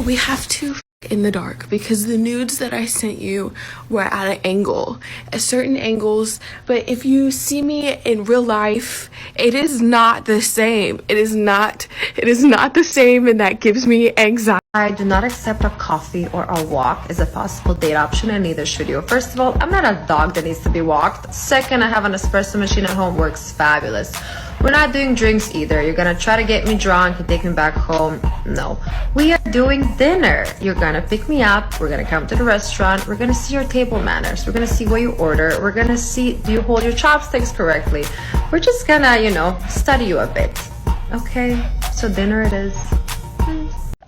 we have to in the dark because the nudes that I sent you were at an angle, at certain angles, but if you see me in real life, it is not the same. It is not the same, and that gives me anxiety. I do not accept a coffee or a walk as a possible date option, and neither should you. First of all, I'm not a dog that needs to be walked. Second, I have an espresso machine at home, works fabulous. We're not doing drinks either. You're gonna try to get me drunk and take me back home. No. We are doing dinner. You're gonna pick me up. We're gonna come to the restaurant. We're gonna see your table manners. We're gonna see what you order. We're gonna see, do you hold your chopsticks correctly? We're just gonna, study you a bit. Okay? So dinner it is.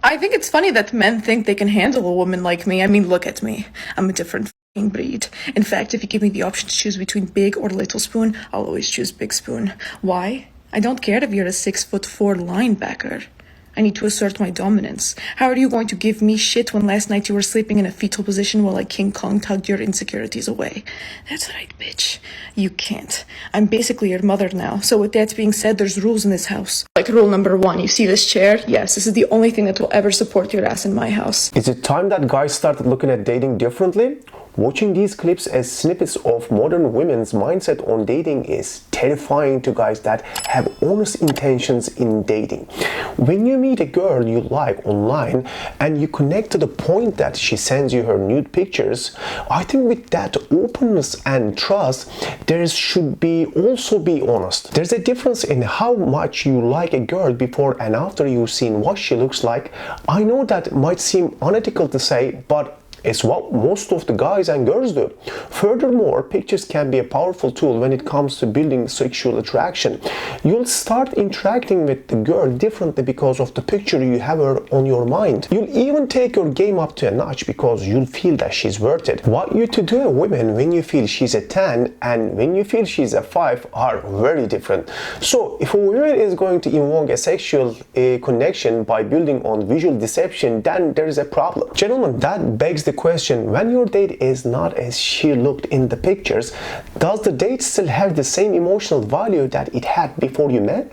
I think it's funny that men think they can handle a woman like me. I mean, look at me. I'm a different f***ing breed. In fact, if you give me the option to choose between big or little spoon, I'll always choose big spoon. Why? I don't care if you're a 6'4" linebacker. I need to assert my dominance. How are you going to give me shit when last night you were sleeping in a fetal position while I King Kong tugged your insecurities away? That's right, bitch. You can't. I'm basically your mother now. So with that being said, there's rules in this house. Like rule number 1, you see this chair? Yes, this is the only thing that will ever support your ass in my house. Is it time that guys started looking at dating differently? Watching these clips as snippets of modern women's mindset on dating is terrifying to guys that have honest intentions in dating. When you meet a girl you like online and you connect to the point that she sends you her nude pictures, I think with that openness and trust, there should also be honest. There's a difference in how much you like a girl before and after you've seen what she looks like. I know that might seem unethical to say, but it's what most of the guys and girls do. Furthermore, pictures can be a powerful tool when it comes to building sexual attraction. You'll start interacting with the girl differently because of the picture you have her on your mind. You'll even take your game up to a notch because you'll feel that she's worth it. What you to do a woman when you feel she's a 10 and when you feel she's a 5 are very different. So if a woman is going to invoke a sexual connection by building on visual deception, then there is a problem. Gentlemen, that begs the question, when your date is not as she looked in the pictures, does the date still have the same emotional value that it had before you met?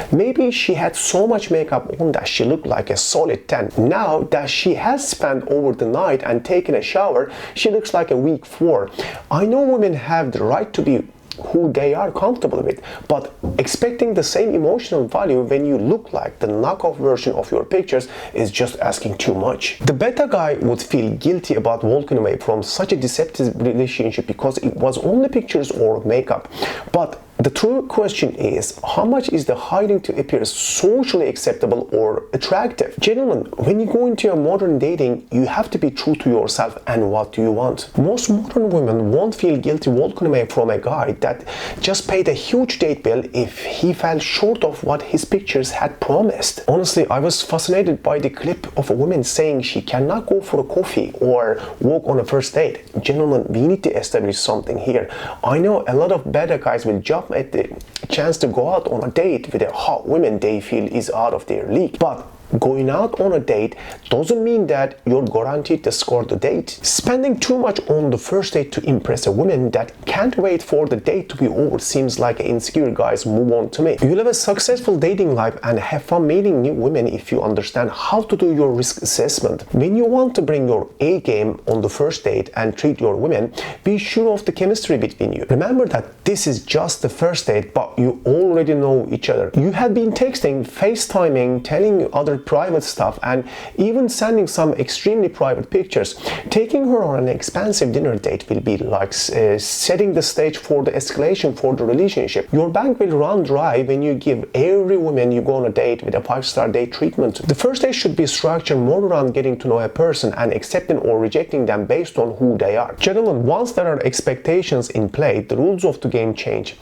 Maybe she had so much makeup on that she looked like a solid 10. Now that she has spent over the night and taken a shower, she looks like a weak 4. I know women have the right to be who they are comfortable with, but expecting the same emotional value when you look like the knockoff version of your pictures is just asking too much. The beta guy would feel guilty about walking away from such a deceptive relationship because it was only pictures or makeup. But the true question is, how much is the hiding to appear socially acceptable or attractive? Gentlemen, when you go into a modern dating, you have to be true to yourself and what do you want. Most modern women won't feel guilty walking away from a guy that just paid a huge date bill if he fell short of what his pictures had promised. Honestly, I was fascinated by the clip of a woman saying she cannot go for a coffee or walk on a first date. Gentlemen, we need to establish something here. I know a lot of beta guys will jump at the chance to go out on a date with a hot woman they feel is out of their league. But going out on a date doesn't mean that you're guaranteed to score the date. Spending too much on the first date to impress a woman that can't wait for the date to be over seems like an insecure guy's move on to me. You'll have a successful dating life and have fun meeting new women if you understand how to do your risk assessment. When you want to bring your A game on the first date and treat your women, be sure of the chemistry between you. Remember that this is just the first date, but you already know each other. You have been texting, FaceTiming, telling other private stuff, and even sending some extremely private pictures. Taking her on an expensive dinner date will be like setting the stage for the escalation for the relationship. Your bank will run dry when you give every woman you go on a date with a 5-star date treatment. The first date should be structured more around getting to know a person and accepting or rejecting them based on who they are. Gentlemen, once there are expectations in play, the rules of the game change.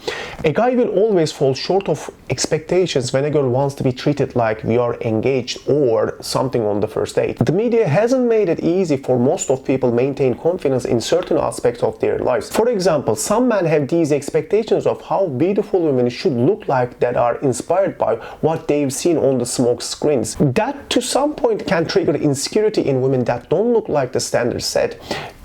A guy will always fall short of expectations when a girl wants to be treated like we are engaged or something on the first date. The media hasn't made it easy for most of people maintain confidence in certain aspects of their lives. For example, some men have these expectations of how beautiful women should look like that are inspired by what they've seen on the smoke screens. That to some point can trigger insecurity in women that don't look like the standard set.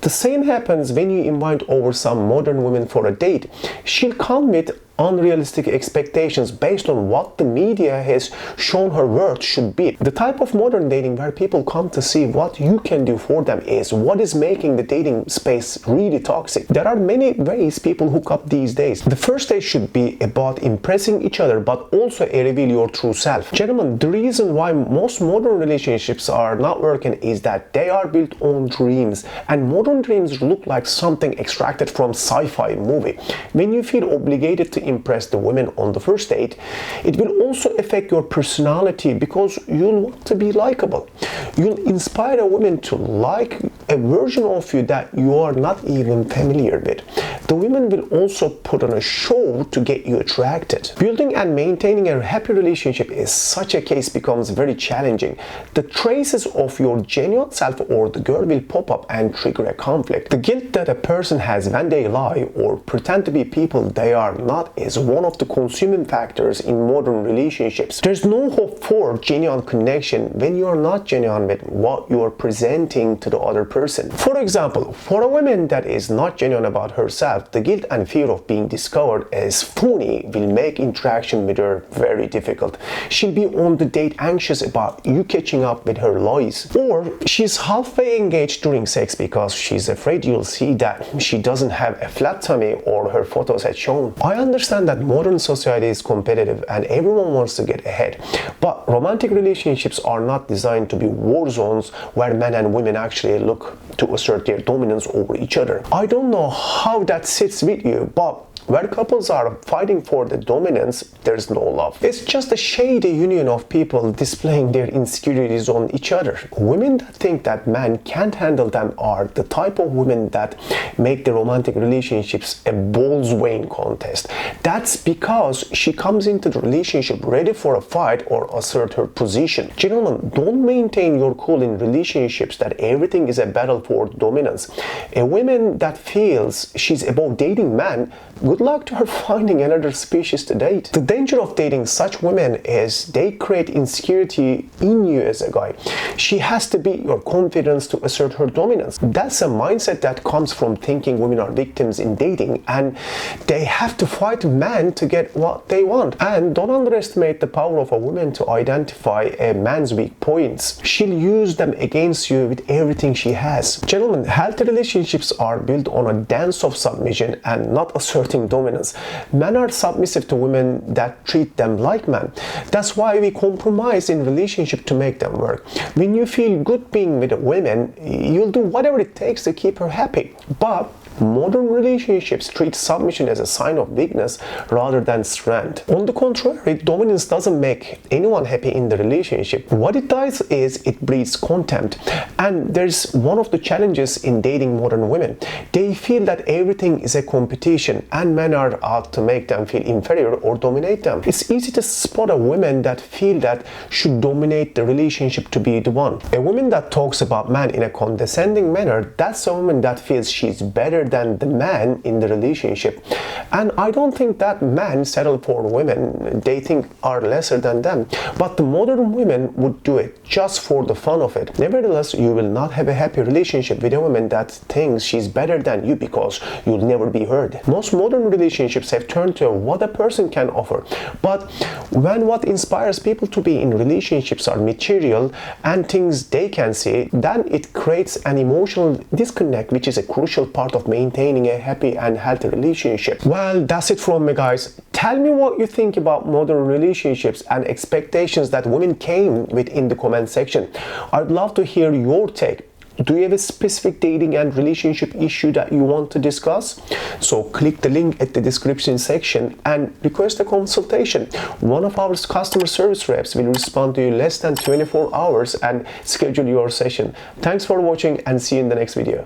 The same happens when you invite over some modern woman for a date. She'll come with unrealistic expectations based on what the media has shown her worth should be. The type of modern dating where people come to see what you can do for them is what is making the dating space really toxic. There are many ways people hook up these days. The first day should be about impressing each other, but also reveal your true self. Gentlemen, the reason why most modern relationships are not working is that they are built on dreams, and modern dreams look like something extracted from sci-fi movie. When you feel obligated to impress the women on the first date, it will also affect your personality because you'll want to be likable. You'll inspire a woman to like a version of you that you are not even familiar with. The women will also put on a show to get you attracted. Building and maintaining a happy relationship in such a case becomes very challenging. The traces of your genuine self or the girl will pop up and trigger a conflict. The guilt that a person has when they lie or pretend to be people they are not is one of the consuming factors in modern relationships. There's no hope for genuine connection when you are not genuine with what you are presenting to the other person. For example, for a woman that is not genuine about herself, the guilt and fear of being discovered as phony will make interaction with her very difficult. She'll be on the date anxious about you catching up with her lies, or she's halfway engaged during sex because she's afraid you'll see that she doesn't have a flat tummy or her photos had shown. I understand that modern society is competitive and everyone wants to get ahead, but romantic relationships are not designed to be war zones where men and women actually look to assert their dominance over each other. I don't know how that sits with you, but where couples are fighting for the dominance, there's no love. It's just a shady union of people displaying their insecurities on each other. Women that think that men can't handle them are the type of women that make the romantic relationships a balls weighing contest. That's because she comes into the relationship ready for a fight or assert her position. Gentlemen, don't maintain your cool in relationships that everything is a battle for dominance. A woman that feels she's about dating men, good luck to her finding another species to date. The danger of dating such women is they create insecurity in you as a guy. She has to beat your confidence to assert her dominance. That's a mindset that comes from thinking women are victims in dating and they have to fight men to get what they want. And don't underestimate the power of a woman to identify a man's weak points. She'll use them against you with everything she has. Gentlemen, healthy relationships are built on a dance of submission and not asserting dominance. Men are submissive to women that treat them like men. That's why we compromise in relationship to make them work. When you feel good being with a woman, you'll do whatever it takes to keep her happy. But modern relationships treat submission as a sign of weakness rather than strength. On the contrary, dominance doesn't make anyone happy in the relationship. What it does is it breeds contempt. And there's one of the challenges in dating modern women. They feel that everything is a competition and men are out to make them feel inferior or dominate them. It's easy to spot a woman that feel that should dominate the relationship to be the one. A woman that talks about men in a condescending manner, that's a woman that feels she's better than the man in the relationship. And I don't think that men settle for women they think are lesser than them. But the modern women would do it just for the fun of it. Nevertheless, you will not have a happy relationship with a woman that thinks she's better than you because you'll never be heard. Most modern relationships have turned to what a person can offer. But when what inspires people to be in relationships are material and things they can see, then it creates an emotional disconnect, which is a crucial part of maintaining a happy and healthy relationship. Well, that's it from me, guys. Tell me what you think about modern relationships and expectations that women came with in the comment section. I'd love to hear your take. Do you have a specific dating and relationship issue that you want to discuss? So click the link at the description section and request a consultation. One of our customer service reps will respond to you less than 24 hours and schedule your session. Thanks for watching and see you in the next video.